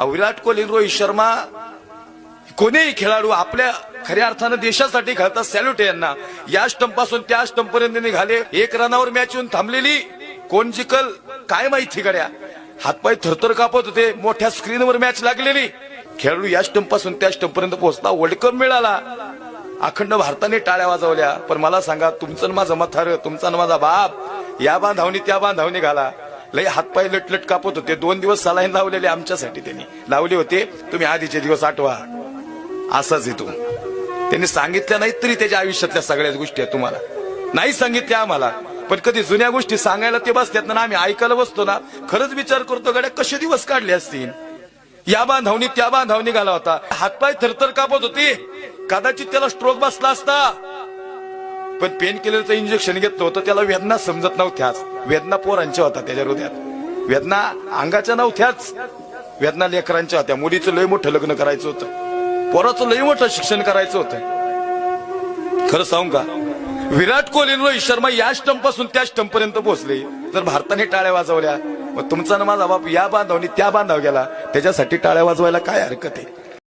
विराट कोहली, रोहित शर्मा, कोणीही खेळाडू आपल्या खऱ्या अर्थानं देशासाठी खेळतात. सॅल्यूट आहे यांना. या स्टंप पासून त्या स्टंप पर्यंत निघाले. 1 रनावर मॅच येऊन थांबलेली. कोण जिकल काय माहिती गड्या. हातपाय थरथर कापत होते. मोठ्या स्क्रीनवर मॅच लागलेली. खेळाडू या स्टंप पासून त्या स्टंप पर्यंत पोहोचला. वर्ल्ड कप मिळाला. अखंड भारताने टाळ्या वाजवल्या. पण मला सांगा, तुमचं माझं मथार, तुमचा माझा बाप या बांधावनी त्या बांधावनी घाला. लय हातपाय लटलट कापत होते. 2 दिवस सलाईन लावलेले आमच्यासाठी त्यांनी लावले होते. तुम्ही आधीचे दिवस आठवा. असाच येतो. त्यांनी सांगितल्या नाहीत तरी त्याच्या आयुष्यातल्या सगळ्याच गोष्टी आहेत. तुम्हाला नाही सांगितल्या आम्हाला, पण कधी जुन्या गोष्टी सांगायला ते बसतात ना, आम्ही ऐकायला बसतो ना, खरंच विचार करतो गड्या कसे दिवस काढले असतील. या बांधावनी त्या बांधावनी घाला होता. हातपाय थरथर कापत होते. कदाचित त्याला स्ट्रोक बसला असता, पण पेन किलरचं इंजेक्शन घेतलं होतं. त्याला वेदना समजत नव्हत्याच. वेदना पोरांच्या होत्या त्याच्या हृदयात. वेदना अंगाच्या नव्हत्याच. वेदना लेकरांच्या होत्या. मुलीचं लय मोठं लग्न करायचं होतं. पोराचं लय मोठं शिक्षण करायचं होतं. खरं सांगू का, विराट कोहली, रोहित शर्मा या स्टंप पासून त्या स्टंप पर्यंत पोहोचले. जर भारताने टाळ्या वाजवल्या, मग तुमचा ना माझा बाप या बांधावनी त्या बांधाव गेला, त्याच्यासाठी टाळ्या वाजवायला काय हरकत आहे.